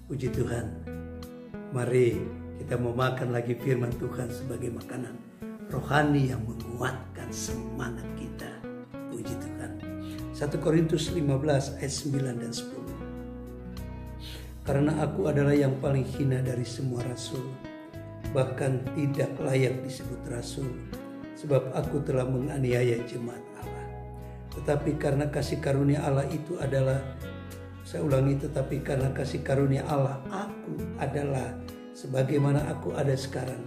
Puji Tuhan. Mari kita mau makan lagi firman Tuhan sebagai makanan rohani yang menguatkan semangat kita. Puji Tuhan. 1 Korintus 15 ayat 9 dan 10. Karena aku adalah yang paling hina dari semua rasul, bahkan tidak layak disebut rasul, sebab aku telah menganiaya jemaat Allah. Tetapi karena kasih karunia Allah itu adalah, saya ulangi, tetapi karena kasih karunia Allah, aku adalah sebagaimana aku ada sekarang.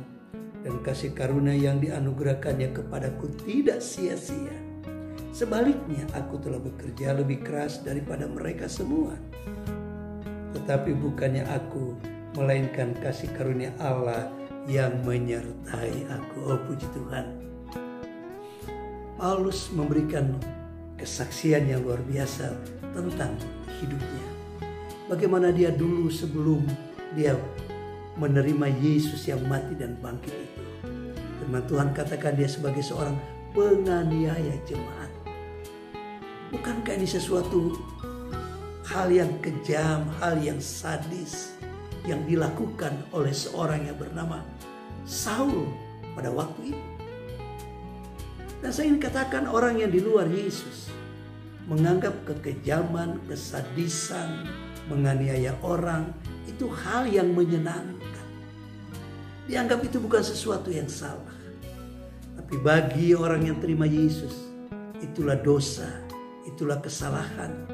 Dan kasih karunia yang dianugerahkannya kepadaku tidak sia-sia. Sebaliknya aku telah bekerja lebih keras daripada mereka semua. Tetapi bukannya aku, melainkan kasih karunia Allah yang menyertai aku. Oh puji Tuhan. Paulus memberikan kesaksian yang luar biasa tentang hidupnya. Bagaimana dia dulu sebelum dia menerima Yesus yang mati dan bangkit itu. Firman Tuhan katakan dia sebagai seorang penganiaya jemaat. Bukankah ini sesuatu hal yang kejam, hal yang sadis yang dilakukan oleh seorang yang bernama Saul pada waktu itu? Dan saya ingin katakan orang yang di luar Yesus menganggap kekejaman, kesadisan, menganiaya orang itu hal yang menyenangkan. Dianggap itu bukan sesuatu yang salah. Tapi bagi orang yang terima Yesus, itulah dosa, itulah kesalahan.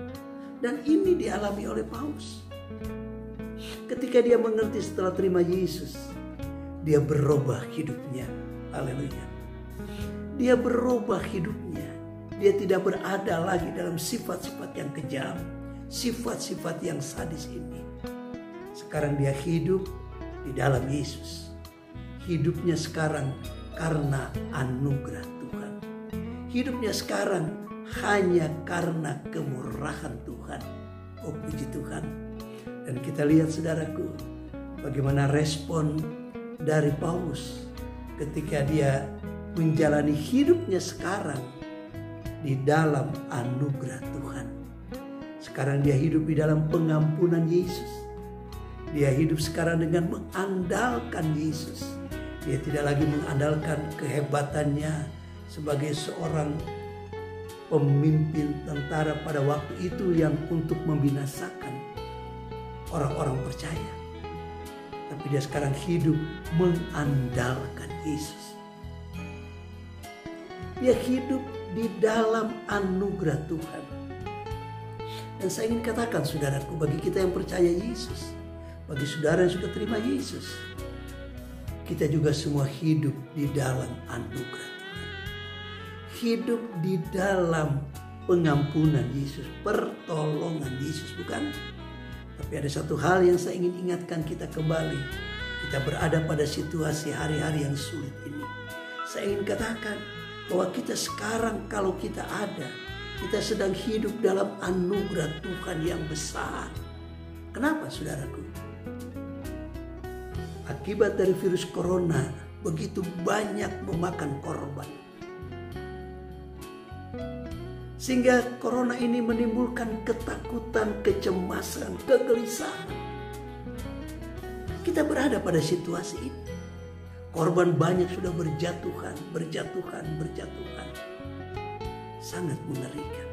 Dan ini dialami oleh Paulus. Ketika dia mengerti setelah terima Yesus, dia berubah hidupnya. Haleluya. Dia berubah hidupnya. Dia tidak berada lagi dalam sifat-sifat yang kejam, sifat-sifat yang sadis ini. Sekarang dia hidup di dalam Yesus. Hidupnya sekarang karena anugerah Tuhan. Hidupnya sekarang hanya karena kemurahan Tuhan. Oh puji Tuhan. Dan kita lihat saudaraku, bagaimana respon dari Paulus ketika dia menjalani hidupnya sekarang di dalam anugerah Tuhan. Sekarang dia hidup di dalam pengampunan Yesus. Dia hidup sekarang dengan mengandalkan Yesus. Dia tidak lagi mengandalkan kehebatannya sebagai seorang pemimpin tentara pada waktu itu yang untuk membinasakan orang-orang percaya. Tapi dia sekarang hidup mengandalkan Yesus. Dia hidup di dalam anugerah Tuhan. Dan saya ingin katakan saudaraku, bagi kita yang percaya Yesus, bagi saudara yang sudah terima Yesus, kita juga semua hidup di dalam anugerah Tuhan. Hidup di dalam pengampunan Yesus, pertolongan Yesus, bukan? Tapi ada satu hal yang saya ingin ingatkan kita kembali. Kita berada pada situasi hari-hari yang sulit ini. Saya ingin katakan bahwa kita sekarang kalau kita ada, kita sedang hidup dalam anugerah Tuhan yang besar. Kenapa saudaraku? Akibat dari virus corona begitu banyak memakan korban. Sehingga corona ini menimbulkan ketakutan, kecemasan, kegelisahan. Kita berada pada situasi ini. Korban banyak sudah berjatuhan. Sangat mengerikan.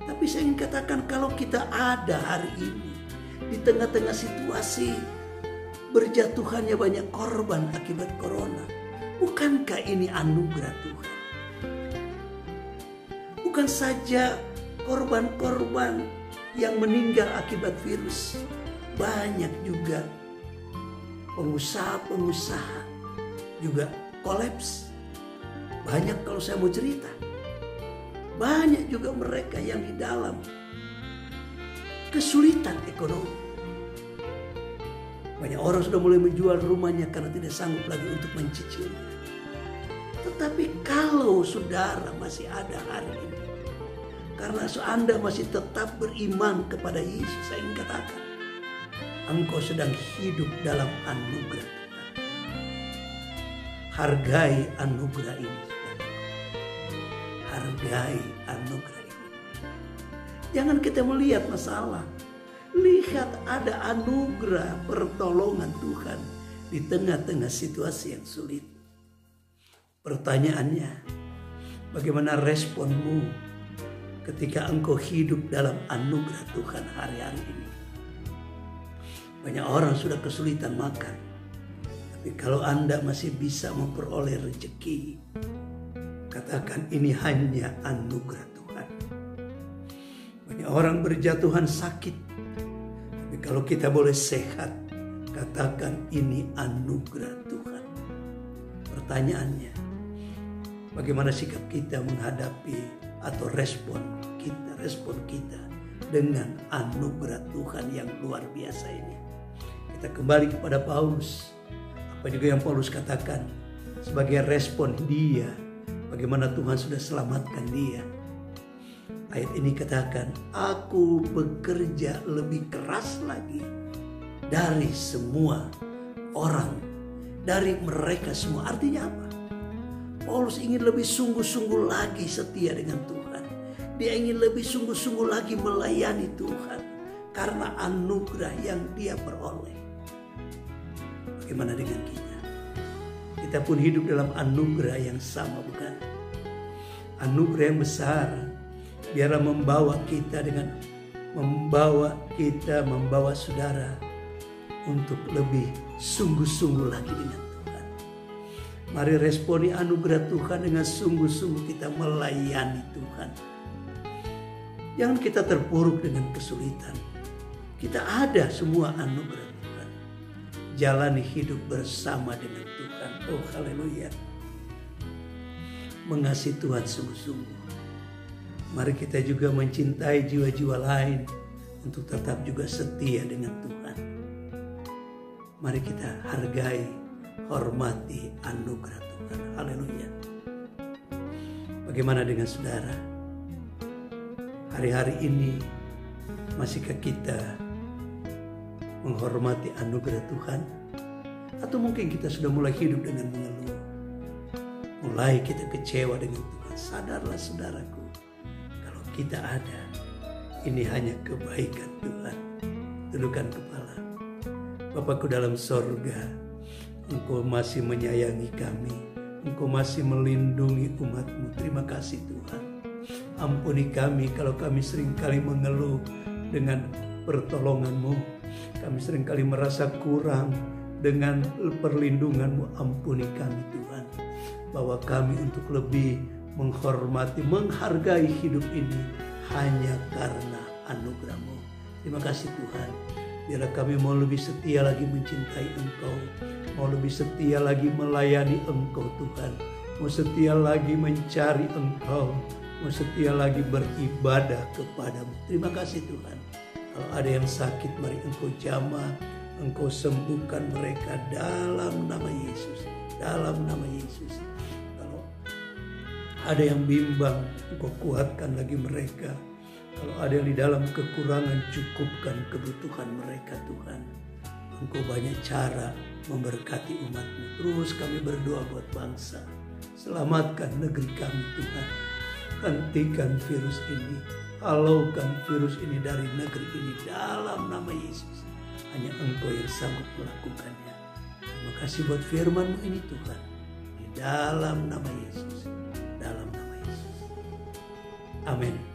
Tapi saya ingin katakan kalau kita ada hari ini di tengah-tengah situasi berjatuhannya banyak korban akibat corona, bukankah ini anugerah Tuhan? Bukan saja korban-korban yang meninggal akibat virus, banyak juga pengusaha-pengusaha juga kolaps. Banyak kalau saya mau cerita. Banyak juga mereka yang di dalam kesulitan ekonomi. Banyak orang sudah mulai menjual rumahnya karena tidak sanggup lagi untuk mencicilnya. Tetapi kalau saudara masih ada hari ini, karena Anda masih tetap beriman kepada Yesus, saya ingin katakan, engkau sedang hidup dalam anugerah Tuhan. Hargai anugerah ini. Hargai anugerah ini. Jangan kita melihat masalah Lihat ada anugerah pertolongan Tuhan di tengah-tengah situasi yang sulit. Pertanyaannya, bagaimana responmu ketika engkau hidup dalam anugerah Tuhan hari-hari ini? Banyak orang sudah kesulitan makan. Tapi kalau Anda masih bisa memperoleh rezeki, katakan ini hanya anugerah Tuhan. Banyak orang berjatuhan sakit. Tapi kalau kita boleh sehat, katakan ini anugerah Tuhan. Pertanyaannya, bagaimana sikap kita menghadapi atau respon kita dengan anugerah Tuhan yang luar biasa ini? Kita kembali kepada Paulus. Apa juga yang Paulus katakan sebagai respon dia, bagaimana Tuhan sudah selamatkan dia. Ayat ini katakan, aku bekerja lebih keras lagi dari semua orang, dari mereka semua. Artinya apa? Paulus ingin lebih sungguh-sungguh lagi setia dengan Tuhan. Dia ingin lebih sungguh-sungguh lagi melayani Tuhan karena anugerah yang dia peroleh. Bagaimana dengan kita? Kita pun hidup dalam anugerah yang sama, bukan? Anugerah yang besar. Biarlah membawa saudara untuk lebih sungguh-sungguh lagi dengan Tuhan. Mari responi anugerah Tuhan dengan sungguh-sungguh kita melayani Tuhan. Jangan kita terpuruk dengan kesulitan. Kita ada semua anugerah Tuhan. Jalani hidup bersama dengan Tuhan. Oh haleluya. Mengasihi Tuhan sungguh-sungguh. Mari kita juga mencintai jiwa-jiwa lain untuk tetap juga setia dengan Tuhan. Mari kita hargai, hormati anugerah Tuhan. Haleluya. Bagaimana dengan saudara? Hari-hari ini masihkah kita menghormati anugerah Tuhan? Atau mungkin kita sudah mulai hidup dengan mengeluh. Mulai kita kecewa dengan Tuhan. Sadarlah saudaraku, kalau kita ada, ini hanya kebaikan Tuhan. Tundukkan kepala. Bapakku dalam sorga, Engkau masih menyayangi kami. Engkau masih melindungi umat-Mu. Terima kasih Tuhan. Ampuni kami kalau kami seringkali mengeluh dengan pertolongan-Mu. Kami seringkali merasa kurang dengan perlindungan-Mu. Ampuni kami Tuhan. Bawa kami untuk lebih menghormati, menghargai hidup ini hanya karena anugerah-Mu. Terima kasih Tuhan. Biarlah kami mau lebih setia lagi mencintai Engkau. Mau lebih setia lagi melayani Engkau Tuhan. Mau setia lagi mencari Engkau. Mau setia lagi beribadah kepadamu. Terima kasih Tuhan. Kalau ada yang sakit, mari Engkau jamah. Engkau sembuhkan mereka dalam nama Yesus. Dalam nama Yesus. Kalau ada yang bimbang, Engkau kuatkan lagi mereka. Kalau ada yang di dalam kekurangan, cukupkan kebutuhan mereka Tuhan. Engkau banyak cara memberkati umat-Mu. Terus kami berdoa buat bangsa. Selamatkan negeri kami Tuhan. Hentikan virus ini. Halaukan virus ini dari negeri ini dalam nama Yesus. Hanya Engkau yang sanggup melakukannya. Terima kasih buat firman-Mu ini Tuhan. Di dalam nama Yesus. Dalam nama Yesus. Amin.